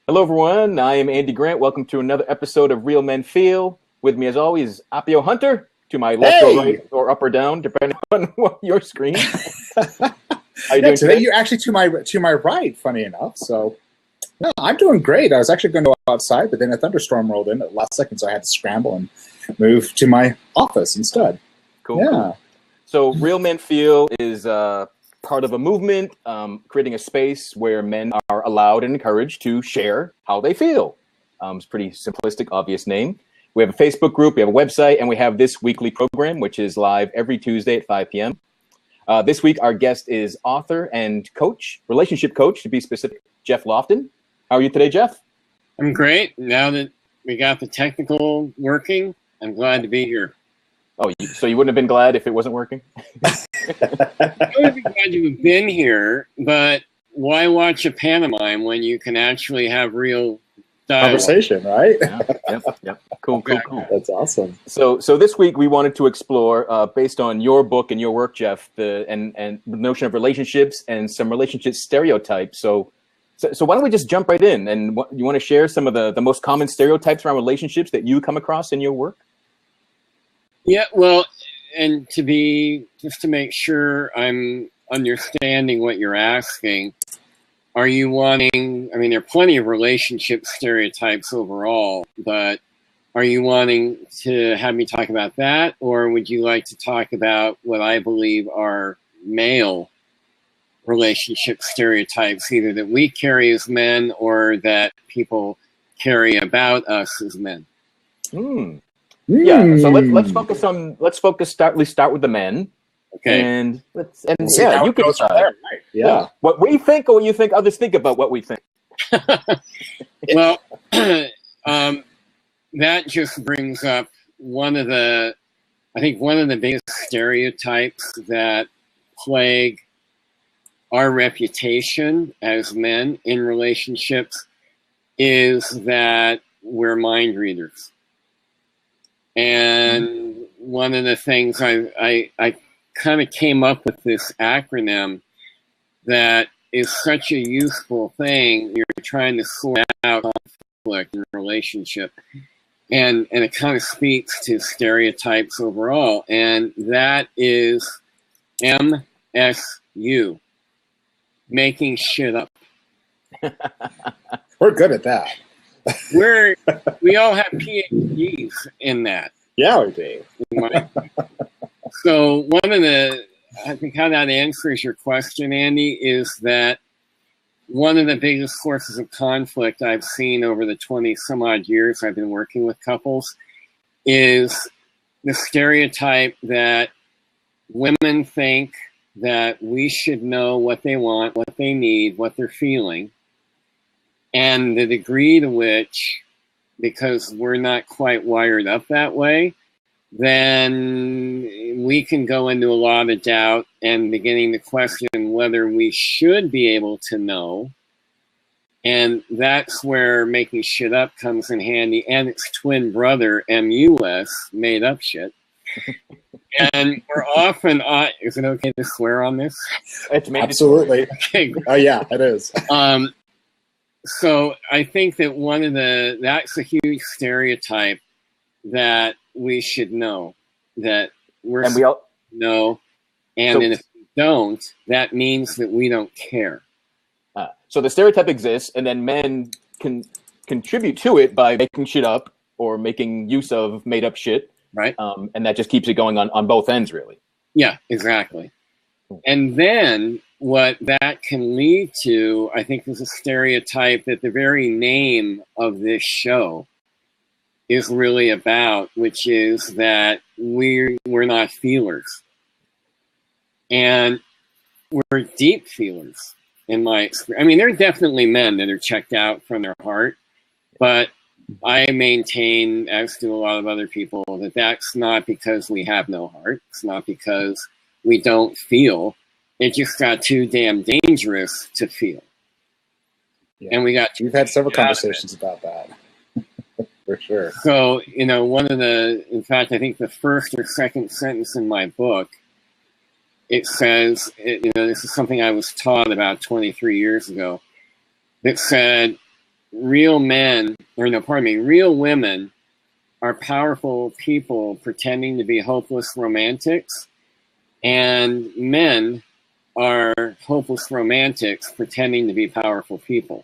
Hello, everyone. I am Andy Grant. Welcome to another episode of Real Men Feel. With me, as always, Apio Hunter, to my left or right or up or down, depending on what your screen. How you doing today you're actually to my right, funny enough. So, no, I'm doing great. I was actually going to go outside, but then a thunderstorm rolled in at the last second, so I had to scramble and move to my office instead. Cool. Yeah. Cool. So, Real Men Feel is part of a movement, creating a space where men are allowed and encouraged to share how they feel. It's a pretty simplistic, obvious name. We have a Facebook group, we have a website, and we have this weekly program, which is live every Tuesday at 5 p.m. This week, our guest is author and coach, relationship coach, to be specific, Geoff Laughton. How are you today, Geoff? I'm great. Now that we got the technical working, I'm glad to be here. Oh, so you wouldn't have been glad if it wasn't working? I would be glad to have been here, but why watch a pantomime when you can actually have real dialogue? Conversation, right? Yep. Cool. That's awesome. So this week we wanted to explore, based on your book and your work, Geoff, the notion of relationships and some relationship stereotypes. So why don't we just jump right in? And you want to share some of the most common stereotypes around relationships that you come across in your work? Yeah, well, and just to make sure I'm understanding what you're asking, are you wanting, I mean, there are plenty of relationship stereotypes overall, but are you wanting to have me talk about that, or would you like to talk about what I believe are male relationship stereotypes, either that we carry as men or that people carry about us as men? Yeah, so let's start with the men. Okay. And you can decide. Right. Yeah. What we think or what you think others think about what we think. Well, that just brings up one of the biggest stereotypes that plague our reputation as men in relationships is that we're mind readers. And one of the things I kind of came up with this acronym that is such a useful thing. You're trying to sort out conflict in a relationship. And it kind of speaks to stereotypes overall. And that is MSU, making shit up. We're good at that. We all have PhDs in that. Yeah, we do. So I think how that answers your question, Andy, is that one of the biggest sources of conflict I've seen over the 20 some odd years I've been working with couples is the stereotype that women think that we should know what they want, what they need, what they're feeling, and the degree to which, because we're not quite wired up that way, then we can go into a lot of doubt and beginning to question whether we should be able to know. And that's where making shit up comes in handy. And its twin brother, MUS, made up shit. And we're often, is it okay to swear on this? It's absolutely. Okay. Oh yeah, it is. So I think that that's a huge stereotype that we should know, that we all know, and then if we don't, that means that we don't care. So the stereotype exists, and then men can contribute to it by making shit up or making use of made up shit. Right. And that just keeps it going on both ends, really. Yeah, exactly. And then what that can lead to, I think, is a stereotype that the very name of this show is really about, which is that we're not feelers. And we're deep feelers, in my experience. I mean, there are definitely men that are checked out from their heart, but I maintain, as do a lot of other people, that that's not because we have no heart. It's not because we don't feel. It just got too damn dangerous to feel. Yeah. And we've had several conversations about that. For sure. So, in fact, I think the first or second sentence in my book, it says, this is something I was taught about 23 years ago, that said, real men, or no, pardon me, real women are powerful people pretending to be hopeless romantics, and men are hopeless romantics pretending to be powerful people.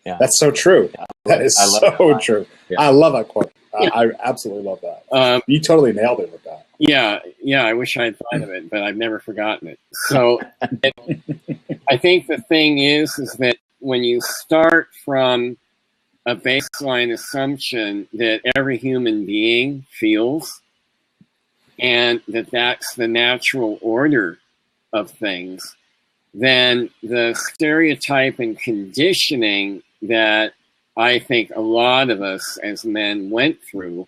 Yeah. That's so true. That is so true. Yeah. I love that quote. Yeah. I absolutely love that. You totally nailed it with that. Yeah, I wish I had thought of it, but I've never forgotten it. So I think the thing is that when you start from a baseline assumption that every human being feels, and that that's the natural order of things, then the stereotype and conditioning that I think a lot of us as men went through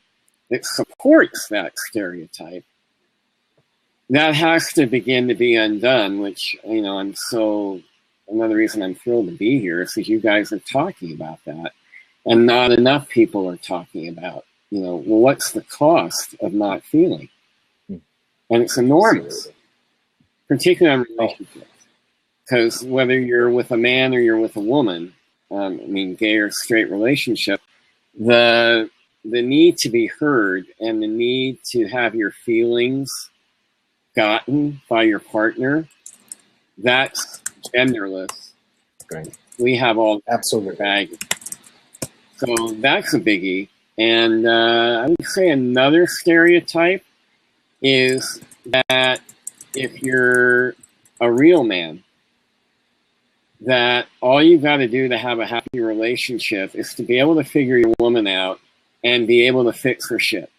that supports that stereotype, that has to begin to be undone, which, another reason I'm thrilled to be here is because you guys are talking about that. And not enough people are talking about, what's the cost of not feeling? And it's enormous, particularly on relationships. Because whether you're with a man or you're with a woman, gay or straight relationship, the need to be heard and the need to have your feelings gotten by your partner, that's genderless. Great. We have all absolutely baggage. So that's a biggie. And I would say another stereotype is that if you're a real man, that all you got to do to have a happy relationship is to be able to figure your woman out and be able to fix her shit.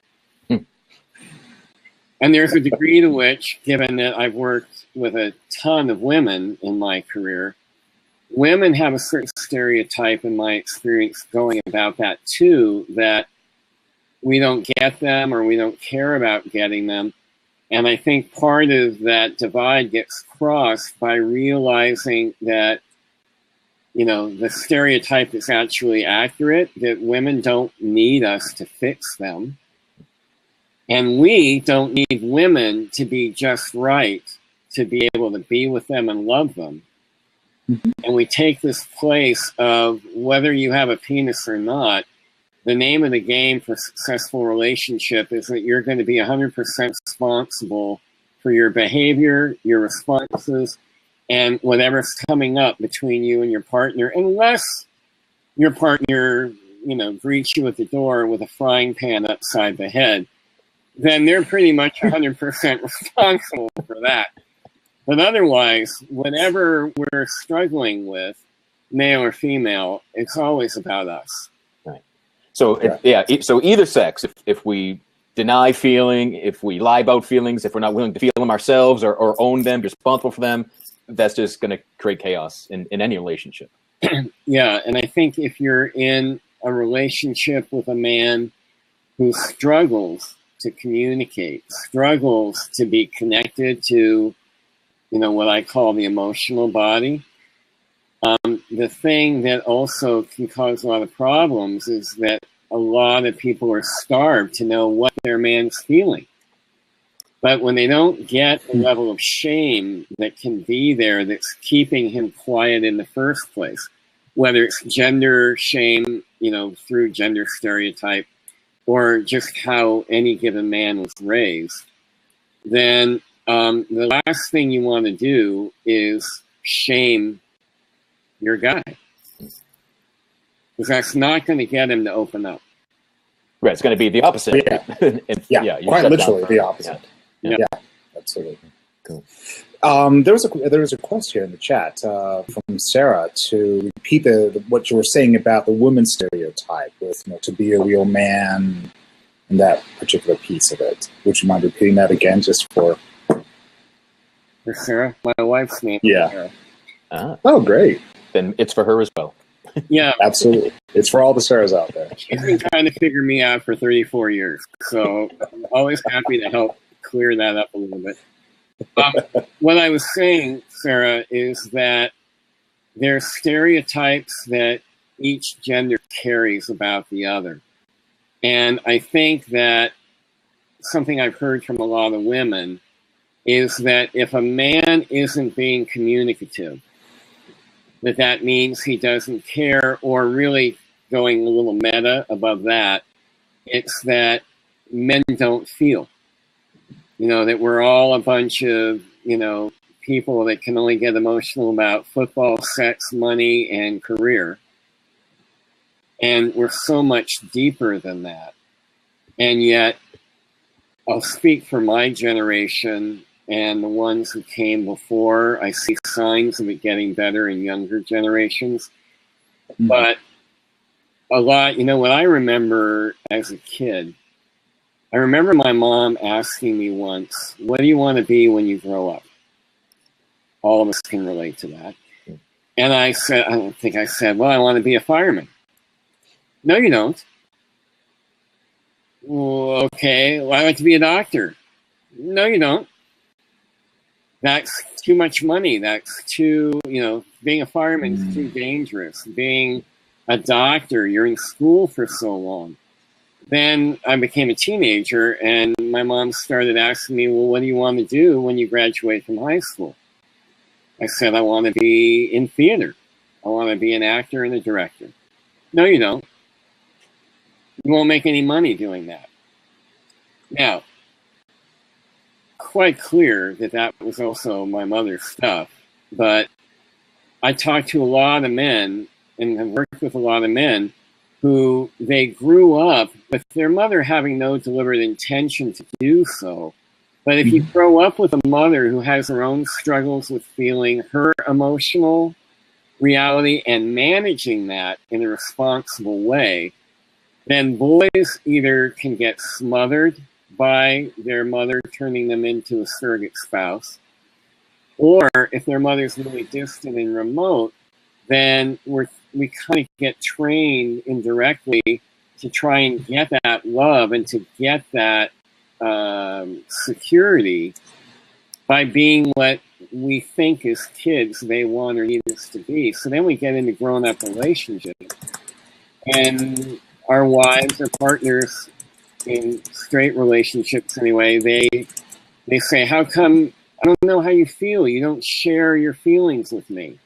And there's a degree to which, given that I've worked with a ton of women in my career, women have a certain stereotype in my experience going about that too, that we don't get them or we don't care about getting them. And I think part of that divide gets crossed by realizing that, the stereotype is actually accurate, that women don't need us to fix them. And we don't need women to be just right to be able to be with them and love them. Mm-hmm. And we take this place of whether you have a penis or not, the name of the game for successful relationship is that you're going to be 100% responsible for your behavior, your responses, and whatever's coming up between you and your partner, unless your partner, greets you at the door with a frying pan upside the head, then they're pretty much 100% responsible for that. But otherwise, whatever we're struggling with, male or female, it's always about us. Right. So, so either sex, if we deny feeling, if we lie about feelings, if we're not willing to feel them ourselves or own them, be responsible for them, that's just going to create chaos in any relationship. Yeah, and I think if you're in a relationship with a man who struggles to communicate, struggles to be connected to, what I call the emotional body, the thing that also can cause a lot of problems is that a lot of people are starved to know what their man's feeling. But when they don't get the level of shame that can be there that's keeping him quiet in the first place, whether it's gender shame, through gender stereotype, or just how any given man was raised, then the last thing you want to do is shame your guy. Because that's not going to get him to open up. Right, it's going to be the opposite. Yeah, quite literally the opposite. Yeah, absolutely. Cool. There was a question in the chat from Sarah to repeat what you were saying about the woman stereotype with to be a real man and that particular piece of it. Would you mind repeating that again, just for Sarah? My wife's name. Yeah. Sarah. Oh, great. Then it's for her as well. Yeah, absolutely. It's for all the Sarahs out there. She's been trying to figure me out for 34 years, so I'm always happy to help clear that up a little bit. What I was saying, Sarah, is that there are stereotypes that each gender carries about the other. And I think that something I've heard from a lot of women is that if a man isn't being communicative, that means he doesn't care, or really going a little meta above that, it's that men don't feel. That we're all a bunch of, people that can only get emotional about football, sex, money, and career. And we're so much deeper than that. And yet, I'll speak for my generation and the ones who came before. I see signs of it getting better in younger generations. Mm-hmm. But a lot, what I remember as a kid, I remember my mom asking me once, what do you want to be when you grow up? All of us can relate to that. And I said, well, I want to be a fireman. No, you don't. Well, okay, well, I like to be a doctor. No, you don't. That's too much money. That's too, being a fireman is too dangerous. Being a doctor, you're in school for so long. Then I became a teenager, and my mom started asking me, well, what do you want to do when you graduate from high school? I said, I want to be in theater. I want to be an actor and a director. No, you don't. You won't make any money doing that. Now, quite clear that was also my mother's stuff, but I talked to a lot of men and have worked with a lot of men who they grew up with their mother having no deliberate intention to do so. But if you grow up with a mother who has her own struggles with feeling her emotional reality and managing that in a responsible way, then boys either can get smothered by their mother turning them into a surrogate spouse, or if their mother's really distant and remote, then we kind of get trained indirectly to try and get that love and to get that security by being what we think as kids they want or need us to be. So then we get into grown-up relationships, and our wives or partners in straight relationships anyway, they say, how come, I don't know how you feel, you don't share your feelings with me?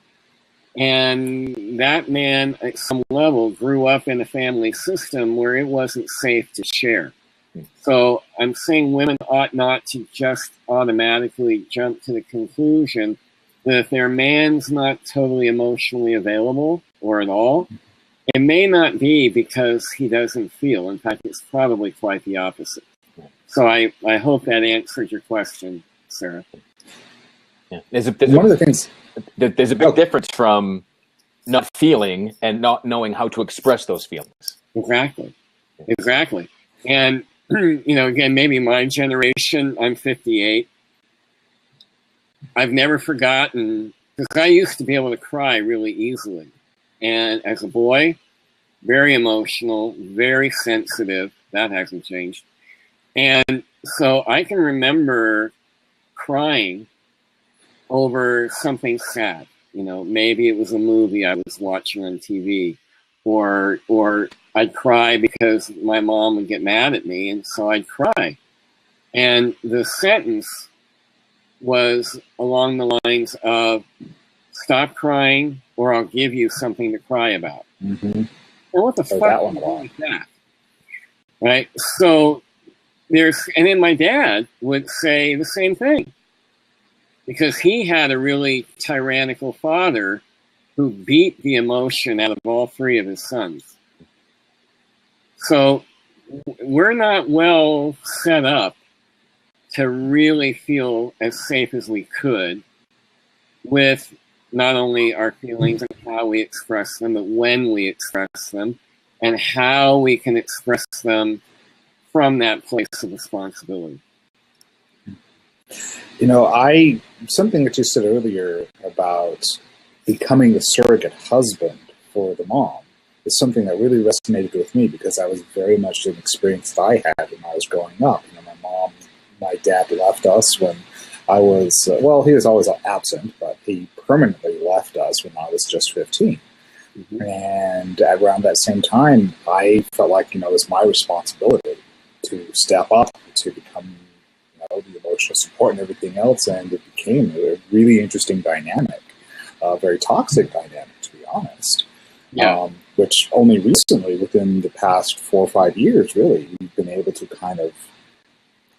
And that man at some level grew up in a family system where it wasn't safe to share. So I'm saying women ought not to just automatically jump to the conclusion that if their man's not totally emotionally available or at all, it may not be because he doesn't feel. In fact, it's probably quite the opposite. So I hope that answered your question, Sarah. Yeah. There's a big difference from not feeling and not knowing how to express those feelings. Exactly. And, again, maybe my generation, I'm 58. I've never forgotten, because I used to be able to cry really easily. And as a boy, very emotional, very sensitive. That hasn't changed. And so I can remember crying over something sad. Maybe it was a movie I was watching on TV, or I'd cry because my mom would get mad at me, and so I'd cry. And the sentence was along the lines of, stop crying or I'll give you something to cry about. Mm-hmm. And what the fuck is wrong with that? Right? So and then my dad would say the same thing, because he had a really tyrannical father who beat the emotion out of all three of his sons. So we're not well set up to really feel as safe as we could with not only our feelings and how we express them, but when we express them and how we can express them from that place of responsibility. Something that you said earlier about becoming the surrogate husband for the mom is something that really resonated with me, because that was very much an experience that I had when I was growing up. My dad left us when I was, he was always absent, but he permanently left us when I was just 15. Mm-hmm. And around that same time, I felt like, it was my responsibility to step up, to become the emotional support and everything else, and it became a really interesting dynamic, a very toxic dynamic honest. Yeah. Which only recently, within the past 4 or 5 years, really, we've been able to kind of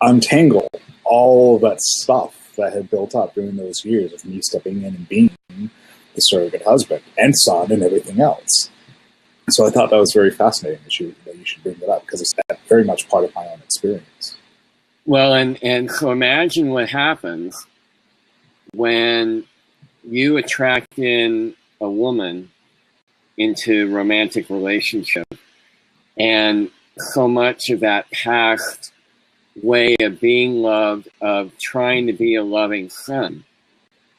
untangle all of that stuff that had built up during those years of me stepping in and being the surrogate husband and son and everything else. So I thought that was very fascinating that you should bring that up, because it's very much part of my own experience. Well, and so imagine what happens when you attract in a woman into romantic relationship, and so much of that past way of being loved, of trying to be a loving son,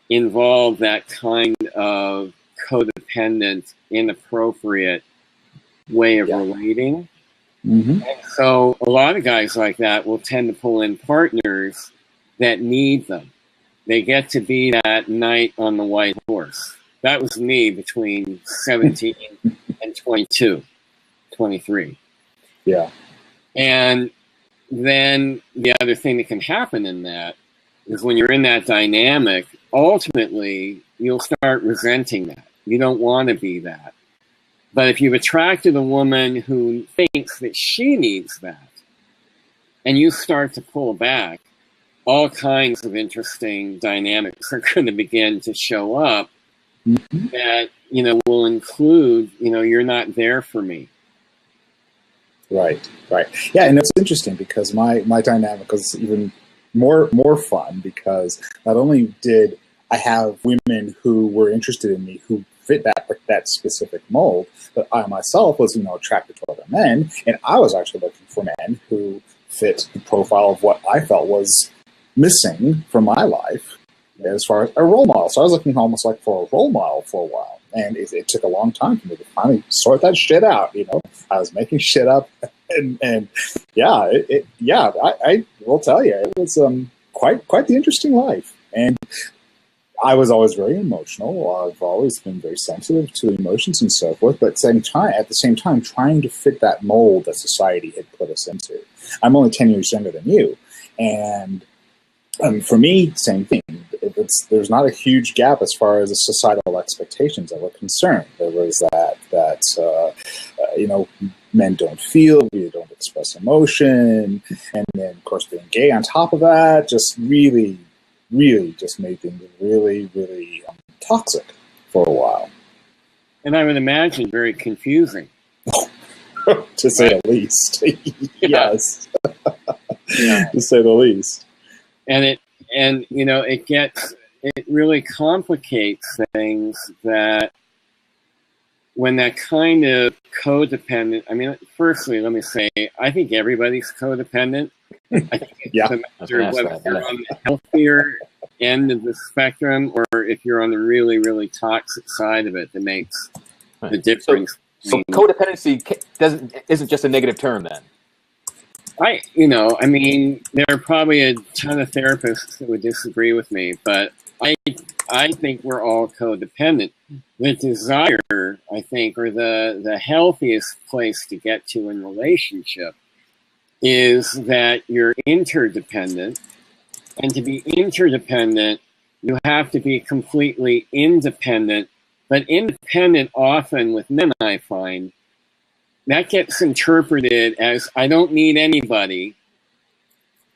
involve that kind of codependent, inappropriate way of relating. Mm-hmm. And so a lot of guys like that will tend to pull in partners that need them. They get to be that knight on the white horse. That was me between 17 and 22, 23. Yeah. And then the other thing that can happen in that is when you're in that dynamic, ultimately you'll start resenting that. You don't want to be that. But if you've attracted a woman who thinks that she needs that, and you start to pull back, all kinds of interesting dynamics are going to begin to show up that, will include, you're not there for me. Right. Yeah, and it's interesting because my dynamic was even more fun, because not only did I have women who were interested in me who fit that specific mold, but I myself was attracted to other men, and I was actually looking for men who fit the profile of what I felt was missing from my life as far as a role model. So I was looking almost like for a role model for a while, and it took a long time for me to finally sort that shit out. I was making shit up, and I will tell you, it was quite the interesting life. And I was always very emotional. I've always been very sensitive to emotions and so forth, but at the same time, trying to fit that mold that society had put us into. I'm only 10 years younger than you, and for me, same thing. There's not a huge gap as far as the societal expectations that were concerned. There was that men don't feel, we don't express emotion, and then of course being gay on top of that just really just made things really, really toxic for a while. And I would imagine very confusing. To say the least. Yes. Yeah. To say the least. And it really complicates things, that when that kind of codependent, firstly, let me say, I think everybody's codependent. I think it's a matter of whether you're on the healthier end of the spectrum or if you're on the really, really toxic side of it that makes the difference. So codependency isn't just a negative term then? There are probably a ton of therapists that would disagree with me, but I think we're all codependent. The desire, I think, or the healthiest place to get to in relationship is that you're interdependent. And to be interdependent, you have to be completely independent. But independent often with men, I find, that gets interpreted as I don't need anybody.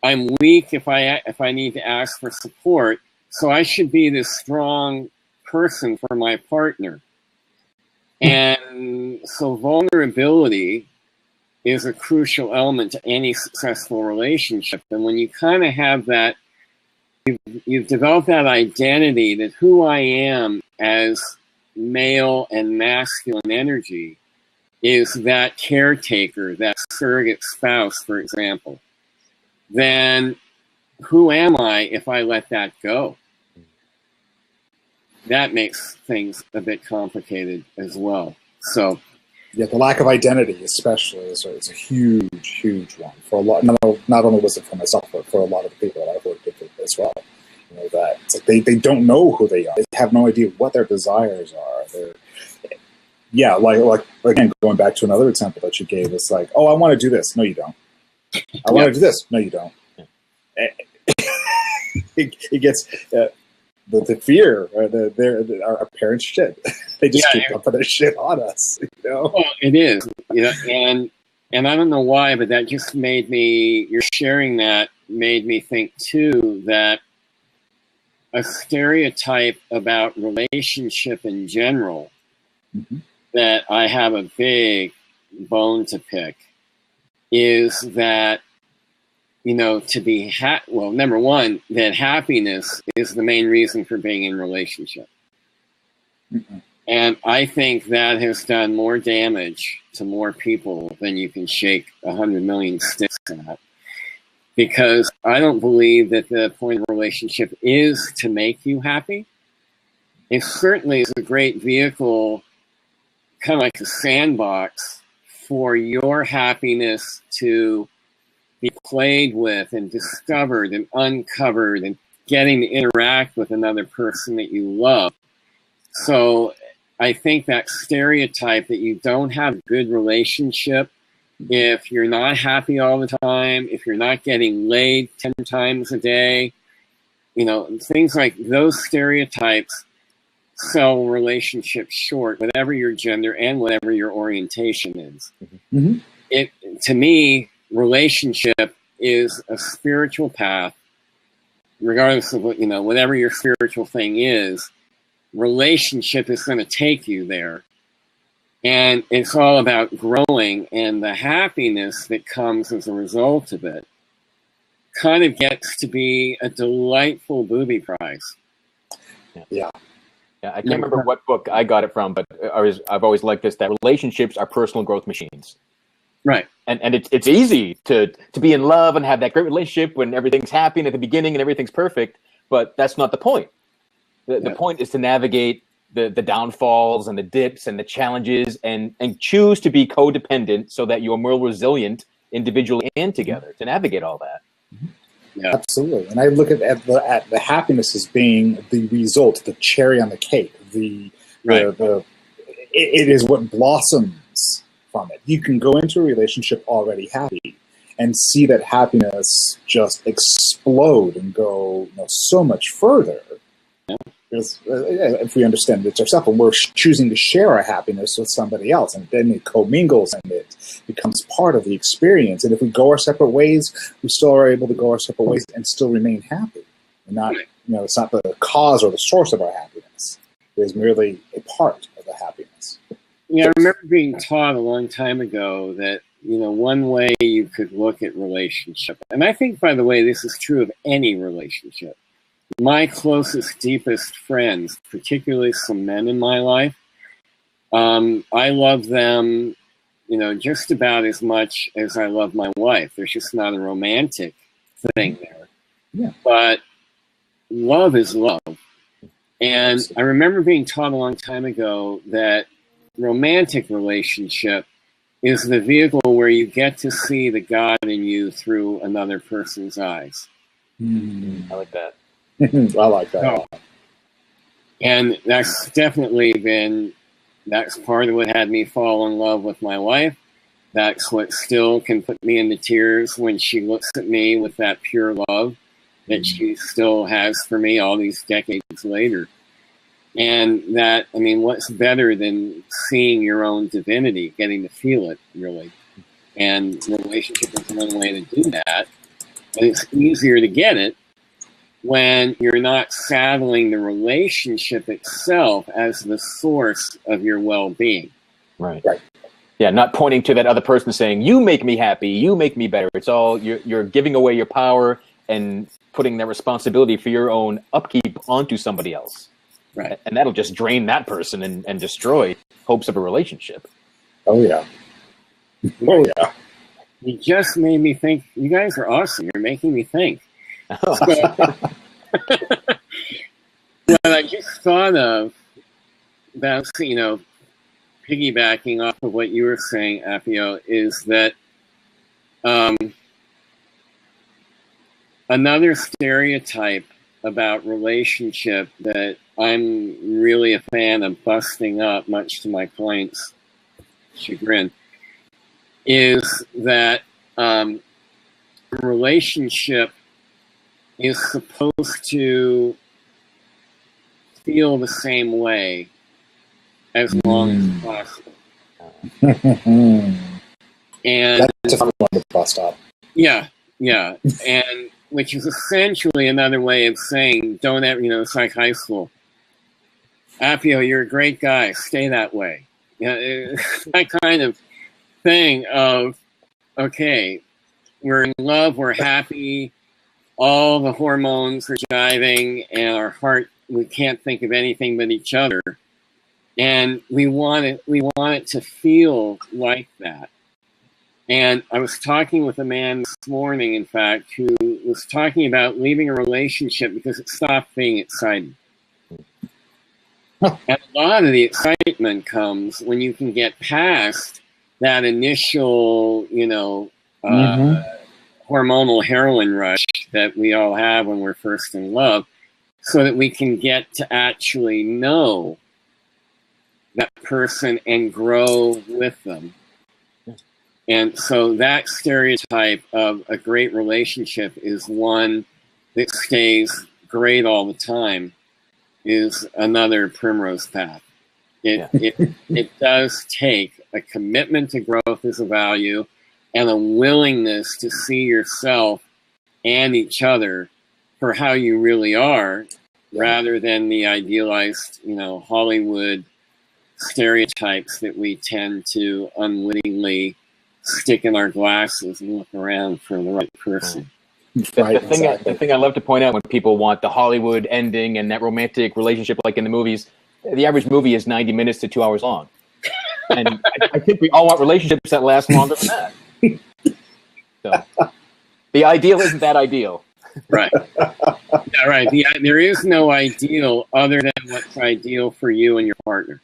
I'm weak if I need to ask for support, so I should be this strong person for my partner. And so vulnerability is a crucial element to any successful relationship. And when you kind of have that, you've developed that identity that who I am as male and masculine energy is that caretaker, that surrogate spouse, for example, then who am I if I let that go? That makes things a bit complicated as well. So, yeah, the lack of identity, especially, is a huge one for a lot. Not only was it for myself, but for a lot of the people that I've worked with as well. That it's like they don't know who they are. They have no idea what their desires are. Like again, going back to another example that you gave, it's like, oh, I want to do this. No, you don't. I want to do this. No, you don't. It gets the fear, or our parents shit. They just keep dumping their shit on us. Well, it is. And I don't know why, but that just made me. You're sharing that made me think too that a stereotype about relationship in general that I have a big bone to pick is that, to be number one, that happiness is the main reason for being in a relationship. And I think that has done more damage to more people than you can shake 100 million sticks at. Because I don't believe that the point of a relationship is to make you happy. It certainly is a great vehicle, kind of like a sandbox, for your happiness to be played with and discovered and uncovered and getting to interact with another person that you love. So I think that stereotype that you don't have a good relationship if you're not happy all the time, if you're not getting laid 10 times a day, things like those stereotypes sell relationships short, whatever your gender and whatever your orientation is. To me, relationship is a spiritual path, regardless of what, whatever your spiritual thing is, relationship is going to take you there. And it's all about growing, and the happiness that comes as a result of it kind of gets to be a delightful booby prize. Yeah. I can't remember what book I got it from, but I've always liked this, that relationships are personal growth machines. Right. And it's easy to be in love and have that great relationship when everything's happy at the beginning and everything's perfect, but that's not the point. The point is to navigate the downfalls and the dips and the challenges and choose to be codependent so that you're more resilient individually and together to navigate all that. Yeah, absolutely. And I look at the happiness as being the result, the cherry on the cake. It is what blossoms from it. You can go into a relationship already happy and see that happiness just explode and go so much further. Because if we understand it's ourselves, and we're choosing to share our happiness with somebody else, and then it commingles and it becomes part of the experience. And if we go our separate ways, we still are able to go our separate ways and still remain happy. And not, it's not the cause or the source of our happiness. It is merely a part of the happiness. Yeah, I remember being taught a long time ago that, one way you could look at relationship, and I think, by the way, this is true of any relationship. My closest, deepest friends, particularly some men in my life, I love them, just about as much as I love my wife. There's just not a romantic thing there. Yeah. But love is love. And I remember being taught a long time ago that romantic relationship is the vehicle where you get to see the God in you through another person's eyes. I like that. I like that. And that's definitely that's part of what had me fall in love with my wife. That's what still can put me into tears when she looks at me with that pure love that she still has for me all these decades later. And that, what's better than seeing your own divinity, getting to feel it, really? And the relationship is one way to do that. And it's easier to get it when you're not saddling the relationship itself as the source of your well-being. Right. Yeah, not pointing to that other person saying, you make me happy, you make me better. It's all, you're giving away your power and putting that responsibility for your own upkeep onto somebody else. Right. And that'll just drain that person and destroy hopes of a relationship. Oh, yeah. Oh, yeah. You just made me think. You guys are awesome. You're making me think. So, what I just thought of, about, piggybacking off of what you were saying, Apio, is that another stereotype about relationship that I'm really a fan of busting up, much to my clients' chagrin, is that a relationship is supposed to feel the same way as long as possible. And that's a fun one to bust up. Yeah, and which is essentially another way of saying don't ever, it's like high school. Appio, you're a great guy. Stay that way. It's that kind of thing of, okay, we're in love, we're happy, all the hormones are jiving, and our heart, we can't think of anything but each other. And we want it to feel like that. And I was talking with a man this morning, in fact, who was talking about leaving a relationship because it stopped being exciting. And a lot of the excitement comes when you can get past that initial, hormonal heroin rush that we all have when we're first in love, so that we can get to actually know that person and grow with them. And so that stereotype of a great relationship is one that stays great all the time, is another primrose path. It does take a commitment to growth as a value and a willingness to see yourself and each other for how you really are, rather than the idealized, Hollywood stereotypes that we tend to unwittingly stick in our glasses and look around for the right person. The thing I love to point out when people want the Hollywood ending and that romantic relationship like in the movies, the average movie is 90 minutes to 2 hours long. And I think we all want relationships that last longer than that. So, the ideal isn't that ideal. Right. Yeah, right. There is no ideal other than what's ideal for you and your partner.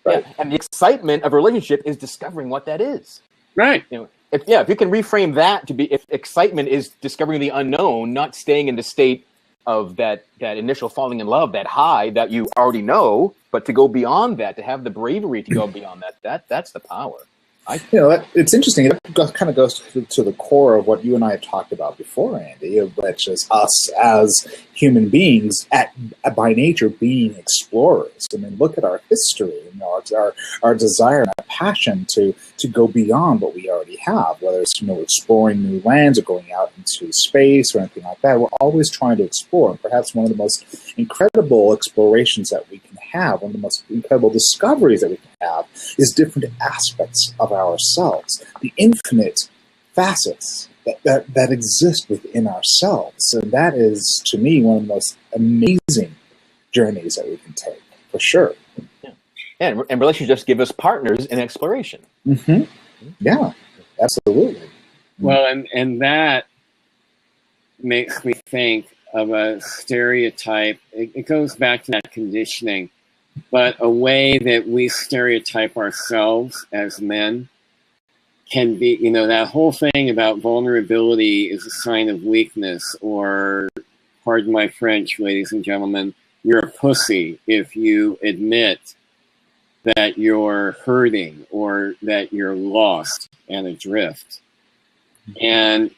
Right. Yeah. And the excitement of a relationship is discovering what that is. Right. If you can reframe that to be, if excitement is discovering the unknown, not staying in the state of that initial falling in love, that high that you already know, but to go beyond that, to have the bravery to go beyond that's the power. It's interesting. It kind of goes to the core of what you and I have talked about before, Andy, which is us as human beings, by nature, being explorers. I mean, look at our history, our desire and our passion to go beyond what we already have, whether it's exploring new lands or going out into space or anything like that. We're always trying to explore, and perhaps one of the most incredible explorations that we can have, one of the most incredible discoveries that we can have, is different aspects of ourselves, the infinite facets that exist within ourselves. And that is, to me, one of the most amazing journeys that we can take, for sure. Yeah. And relationships give us partners in exploration. Mm-hmm. Yeah, absolutely. Well, and that makes me think of a stereotype. It goes back to that conditioning, but a way that we stereotype ourselves as men can be, that whole thing about vulnerability is a sign of weakness, or, pardon my French, ladies and gentlemen, you're a pussy if you admit that you're hurting or that you're lost and adrift. And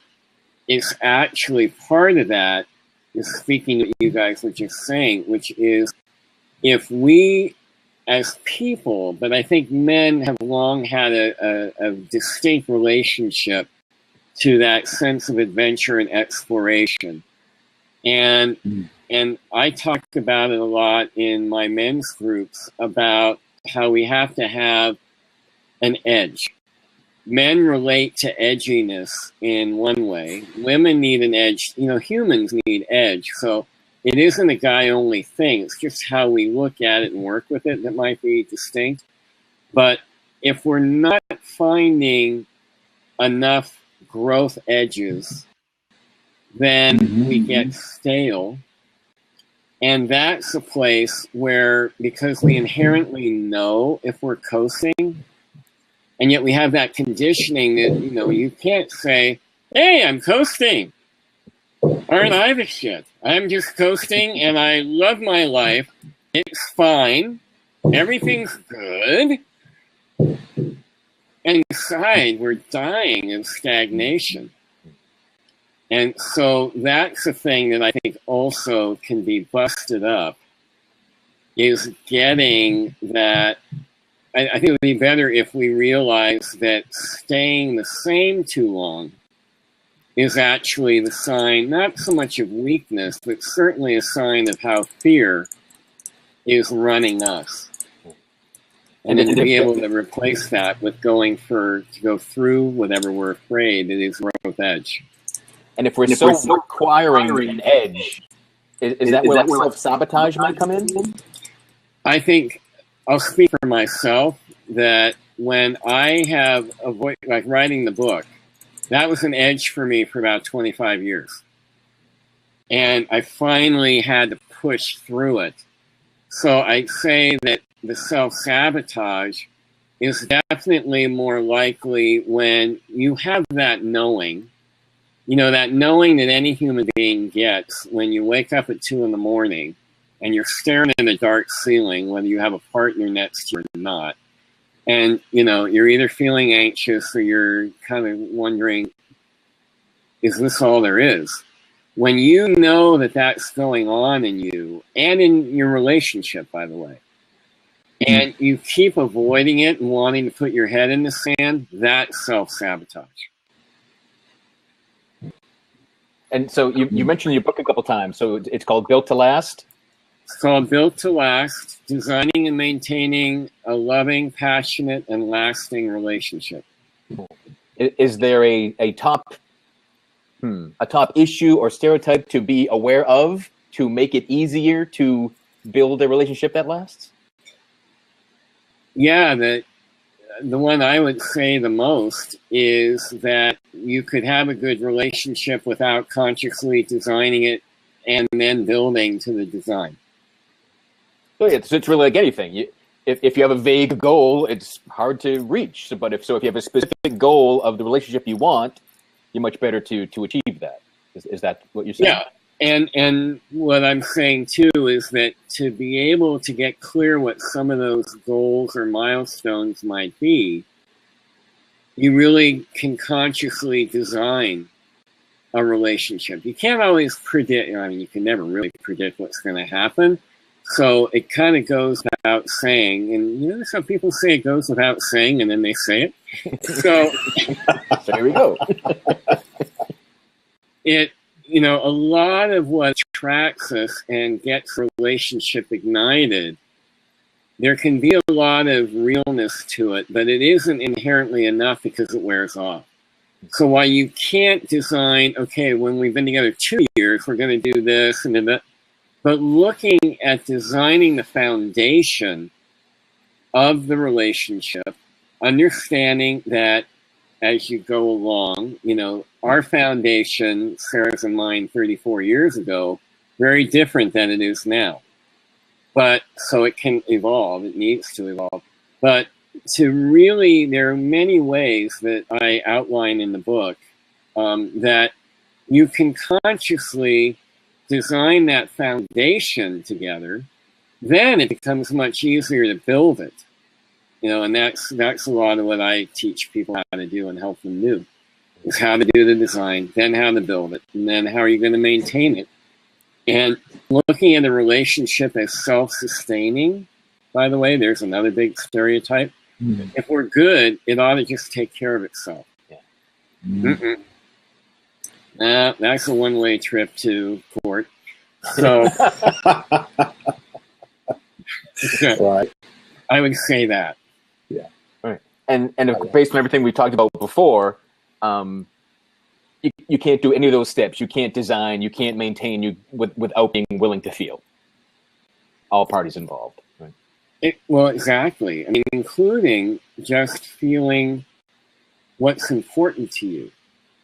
it's actually part of that is speaking what you guys were just saying, which is, if we as people, but I think men have long had a distinct relationship to that sense of adventure and exploration. And I talk about it a lot in my men's groups about how we have to have an edge. Men relate to edginess in one way. Women need an edge. Humans need edge. So it isn't a guy-only thing. It's just how we look at it and work with it that might be distinct. But if we're not finding enough growth edges, then we get stale. And that's a place where, because we inherently know if we're coasting, and yet we have that conditioning that, you can't say, hey, I'm coasting. Aren't I the shit? I'm just coasting and I love my life. It's fine. Everything's good. And inside, we're dying of stagnation. And so that's a thing that I think also can be busted up is getting that. I think it would be better if we realize that staying the same too long is actually the sign, not so much of weakness, but certainly a sign of how fear is running us. And then to be able to replace that with to go through whatever we're afraid, it is growth edge. And if we're so requiring an edge, is that where like self-sabotage might come in? I think I'll speak for myself that when I have like writing the book, that was an edge for me for about 25 years. And I finally had to push through it. So I'd say that the self-sabotage is definitely more likely when you have that knowing, that knowing that any human being gets when you wake up at 2 a.m. and you're staring at a dark ceiling, whether you have a partner next to you or not. And, you're either feeling anxious or you're kind of wondering, is this all there is? When you know that that's going on in you and in your relationship, by the way, and you keep avoiding it and wanting to put your head in the sand, that's self-sabotage. And so you mentioned your book a couple times. So it's called Built to Last? It's called Built to Last, Designing and Maintaining a Loving, Passionate, and Lasting Relationship. Is there a top issue or stereotype to be aware of to make it easier to build a relationship that lasts? Yeah, the one I would say the most is that you could have a good relationship without consciously designing it and then building to the design. So it's really like anything. If you have a vague goal, it's hard to reach. But if you have a specific goal of the relationship you want, you're much better to achieve that. Is that what you're saying? Yeah, and what I'm saying too is that to be able to get clear what some of those goals or milestones might be, you really can consciously design a relationship. You can't always predict. You can never really predict what's going to happen. So it kind of goes without saying, and some people say it goes without saying, and then they say it. So there we go. A lot of what attracts us and gets a relationship ignited, there can be a lot of realness to it, but it isn't inherently enough because it wears off. So while you can't design, okay, when we've been together 2 years, we're going to do this and that, but looking at designing the foundation of the relationship, understanding that as you go along, our foundation, Sarah's and mine 34 years ago, very different than it is now. But so it can evolve, it needs to evolve. But there are many ways that I outline in the book that you can consciously design that foundation together, then it becomes much easier to build it. And that's a lot of what I teach people how to do and help them do, is how to do the design, then how to build it, and then how are you going to maintain it. And looking at a relationship as self-sustaining, by the way, there's another big stereotype. Mm-hmm. If we're good, it ought to just take care of itself. Yeah. Mm-hmm. That's a one-way trip to court. So right. I would say that. Yeah. Right. And based on everything we talked about before, you can't do any of those steps. You can't design, you can't maintain without being willing to feel. All parties involved. Right? Well, exactly. Including just feeling what's important to you,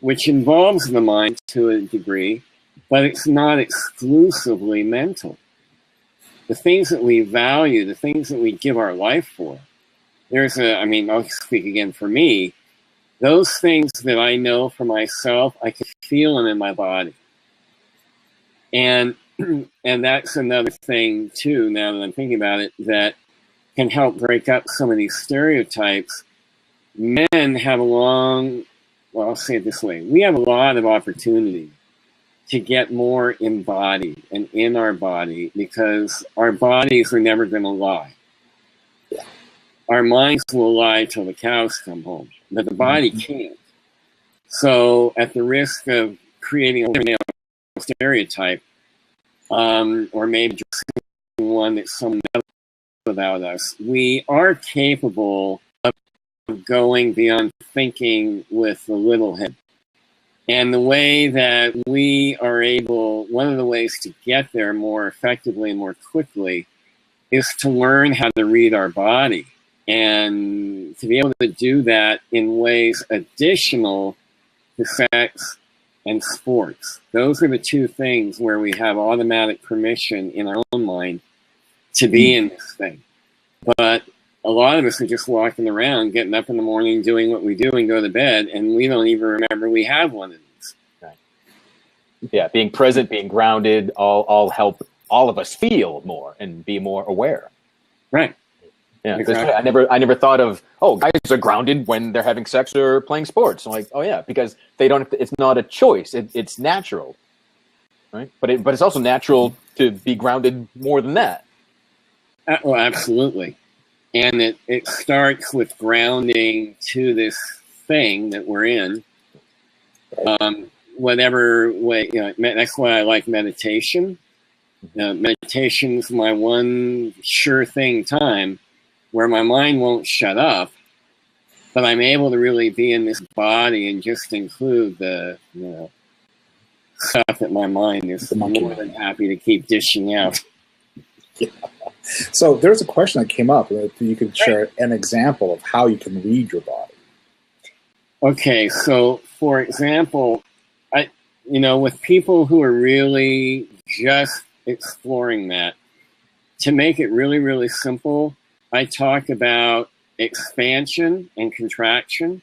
which involves the mind to a degree, but it's not exclusively mental. The things that we value, the things that we give our life for, I'll speak again for me, those things that I know for myself, I can feel them in my body. And that's another thing too, now that I'm thinking about it, that can help break up some of these stereotypes. Men have I'll say it this way, we have a lot of opportunity to get more embodied and in our body, because our bodies are never going to lie. Our minds will lie till the cows come home, but the body can't. So at the risk of creating a stereotype, or maybe just one that someone knows about us, we are capable of going beyond thinking with the little head. And the way that we are able, one of the ways to get there more effectively and more quickly is to learn how to read our body. And to be able to do that in ways additional to sex and sports. Those are the two things where we have automatic permission in our own mind to be in this thing. But a lot of us are just walking around, getting up in the morning, doing what we do and go to bed, and we don't even remember we have one of these. Right. Yeah, being present, being grounded, all help all of us feel more and be more aware. Right. Yeah, exactly. I never thought of, oh, guys are grounded when they're having sex or playing sports. I'm like, oh yeah, because they don't. It's not a choice. It's natural, right? But it's also natural to be grounded more than that. Well, absolutely, and it starts with grounding to this thing that we're in. Whatever way, that's why I like meditation. Meditation's my one sure thing time where my mind won't shut up, but I'm able to really be in this body and just include the stuff that my mind is more than happy to keep dishing out. Yeah. So there's a question that came up. If you could share an example of how you can read your body. Okay, so for example, with people who are really just exploring that, to make it really, really simple, I talk about expansion and contraction,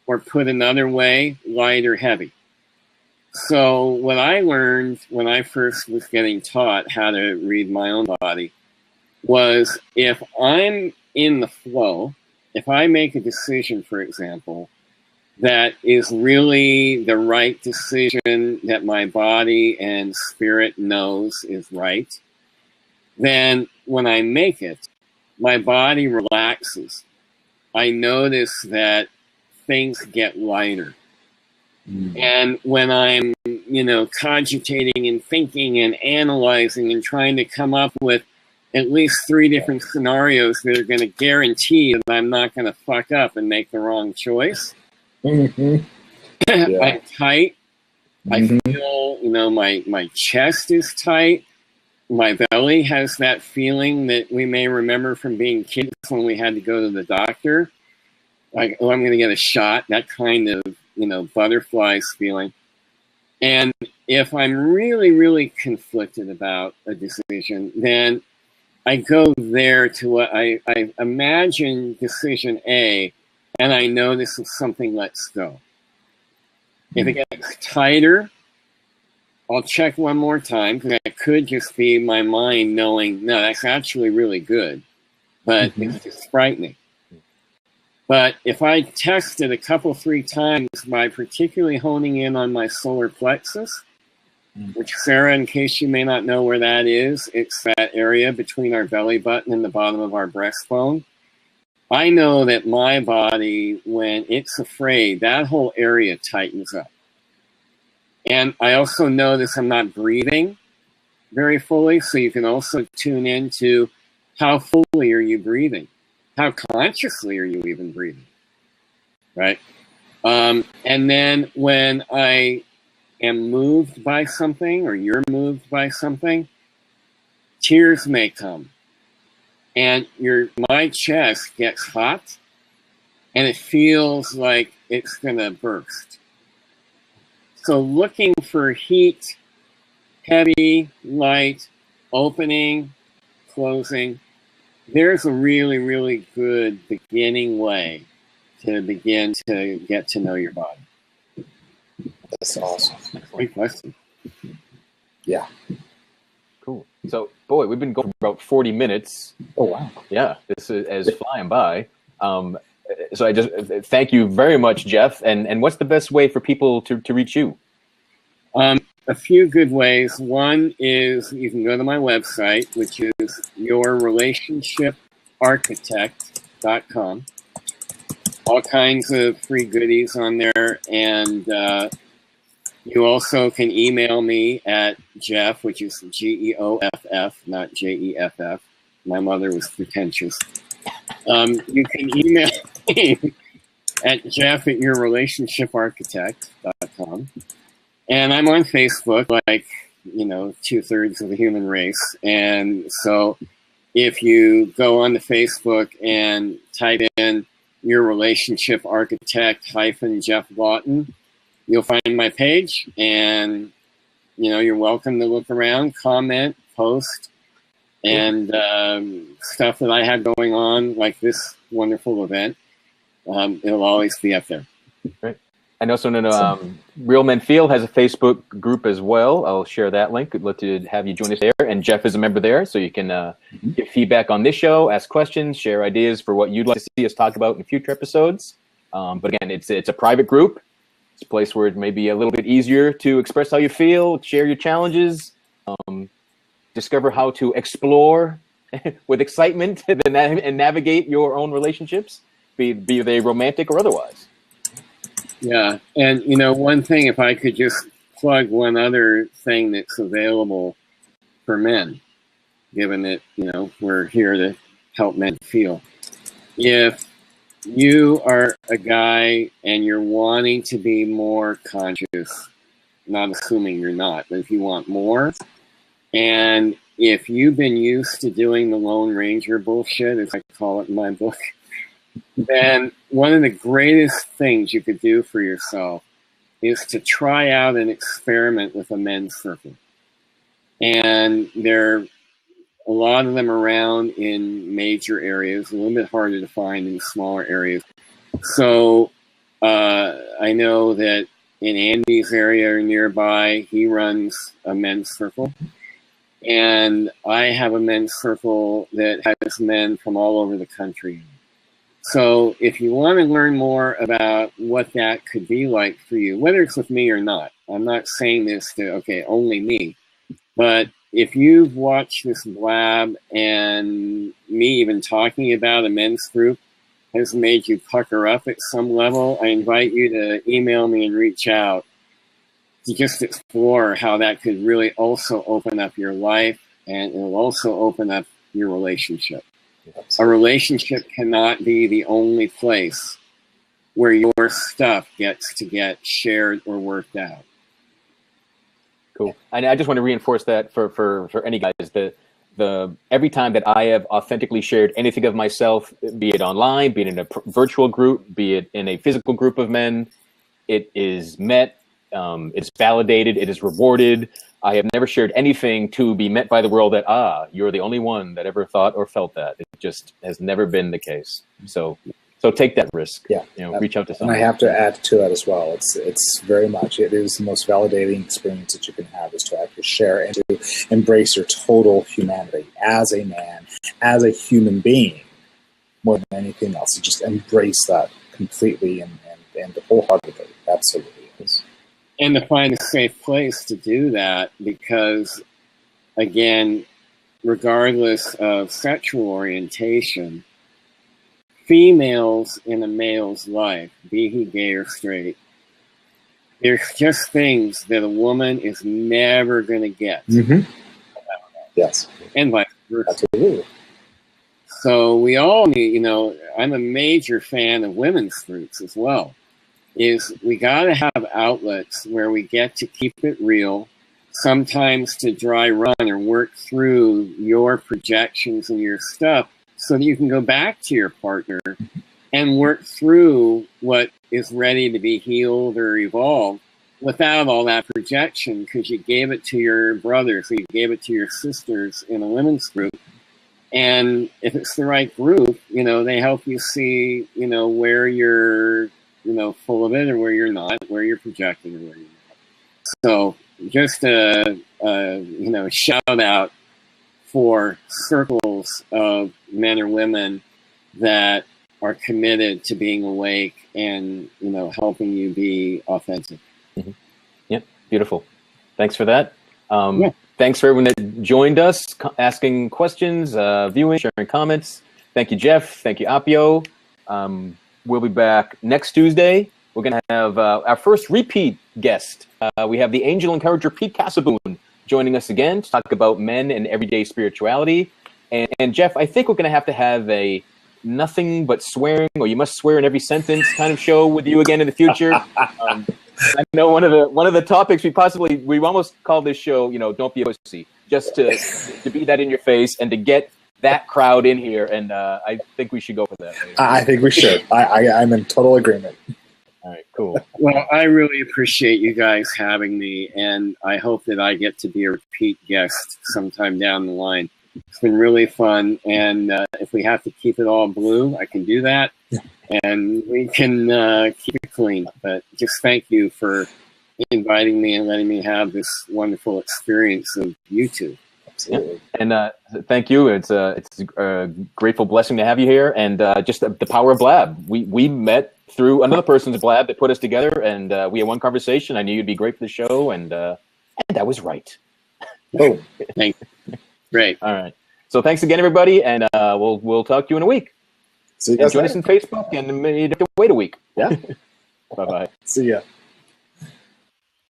or put another way, light or heavy. So what I learned when I first was getting taught how to read my own body was, if I'm in the flow, if I make a decision, for example, that is really the right decision that my body and spirit knows is right, then when I make it, my body relaxes. I notice that things get lighter. And when I'm, cogitating and thinking and analyzing and trying to come up with at least 3 different scenarios that are going to guarantee that I'm not going to fuck up and make the wrong choice, I'm tight. I feel, my chest is tight. My belly has that feeling that we may remember from being kids when we had to go to the doctor. Like, oh, I'm going to get a shot, that kind of, butterflies feeling. And if I'm really, really conflicted about a decision, then I go there to what I imagine decision A, and I notice if something lets go. If it gets tighter, I'll check one more time, because that could just be my mind knowing, no, that's actually really good, but it's just frightening. But if I test it a couple, 3 times by particularly honing in on my solar plexus, which, Sarah, in case you may not know where that is, it's that area between our belly button and the bottom of our breastbone. I know that my body, when it's afraid, that whole area tightens up. And I also notice I'm not breathing very fully, so you can also tune into how fully are you breathing? How consciously are you even breathing? Right? And then when I am moved by something, or you're moved by something, tears may come. And my chest gets hot, and it feels like it's going to burst. So looking for heat, heavy, light, opening, closing, there's a really, really good beginning way to begin to get to know your body. That's awesome. Great question. Yeah. Cool. So, boy, we've been going for about 40 minutes. Oh, wow. Yeah, this is flying by. So I just thank you very much, Geoff. And what's the best way for people to reach you? a few good ways. One is you can go to my website, which is yourrelationshiparchitect.com. All kinds of free goodies on there. And you also can email me at Geoff, which is Geoff, not Jeff. My mother was pretentious. You can email me at Geoff@yourrelationshiparchitect.com. And I'm on Facebook, like, 2/3 of the human race. And so if you go on to Facebook and type in Your Relationship Architect -Geoff Laughton, you'll find my page, and you're welcome to look around, comment, post, and stuff that I have going on, like this wonderful event. It'll always be up there. Great. And also, Real Men Feel has a Facebook group as well. I'll share that link. I'd love to have you join us there. And Geoff is a member there, so you can give feedback on this show, ask questions, share ideas for what you'd like to see us talk about in future episodes. But again, it's a private group. It's a place where it may be a little bit easier to express how you feel, share your challenges, discover how to explore with excitement and navigate your own relationships, be they romantic or otherwise. Yeah, and one thing, if I could just plug one other thing that's available for men, given that, we're here to help men feel. If you are a guy and you're wanting to be more conscious, not assuming you're not, but if you want more, and if you've been used to doing the Lone Ranger bullshit, as I call it in my book, then one of the greatest things you could do for yourself is to try out an experiment with a men's circle. And there are a lot of them around in major areas, a little bit harder to find in smaller areas. So I know that in Andy's area or nearby, he runs a men's circle. And I have a men's circle that has men from all over the country. So if you want to learn more about what that could be like for you, whether it's with me or not, I'm not saying this to, only me, but if you've watched this blab and me even talking about a men's group has made you pucker up at some level, I invite you to email me and reach out to just explore how that could really also open up your life, and it'll also open up your relationship. A relationship cannot be the only place where your stuff gets to get shared or worked out. Cool. And I just want to reinforce that for any guys, the every time that I have authentically shared anything of myself, be it online, be it in a virtual group, be it in a physical group of men, it is met, it's validated, it is rewarded. I have never shared anything to be met by the world that, you're the only one that ever thought or felt that. It just has never been the case. So take that risk. Yeah. Reach out to someone. And I have to add to that as well. It's very much, it is the most validating experience that you can have, is to actually share and to embrace your total humanity as a man, as a human being, more than anything else. To just embrace that completely and wholeheartedly. Absolutely. And to find a safe place to do that, because, again, regardless of sexual orientation, females in a male's life, be he gay or straight, there's just things that a woman is never going to get. Mm-hmm. Yes. And vice versa. Absolutely. So we all need, I'm a major fan of women's groups as well. Is we got to have outlets where we get to keep it real, sometimes to dry run or work through your projections and your stuff so that you can go back to your partner and work through what is ready to be healed or evolved without all that projection, because you gave it to your brothers or you gave it to your sisters in a women's group. And if it's the right group, they help you see, where you're full of it or where you're not, where you're projecting or where you're not. So just a shout out for circles of men or women that are committed to being awake and, helping you be authentic. Mm-hmm. Yep. Beautiful. Thanks for that. Yeah. Thanks for everyone that joined us, asking questions, viewing, sharing comments. Thank you, Geoff. Thank you, Appio. We'll be back next Tuesday. We're going to have our first repeat guest. We have the angel encourager Pete Casaboon joining us again to talk about men and everyday spirituality. And Geoff, I think we're going to have a nothing but swearing, or you must swear in every sentence kind of show with you again in the future. I know one of the topics we almost called this show, don't be a pussy, just to be that in your face and to get that crowd in here. And I think we should go for that later. I think we should. I'm in total agreement. All right, cool. Well, I really appreciate you guys having me, and I hope that I get to be a repeat guest sometime down the line. It's been really fun, and if we have to keep it all blue, I can do that, and we can keep it clean. But just thank you for inviting me and letting me have this wonderful experience of YouTube. Absolutely. And thank you. It's a grateful blessing to have you here, and just the power of Blab. We met through another person's Blab that put us together, and we had one conversation. I knew you'd be great for the show, and I was right. Oh, Thank you. Great. All right. So thanks again, everybody, and we'll talk to you in a week. see you guys Join later. us on Facebook, and maybe you have to wait a week. Yeah. Bye-bye. See ya.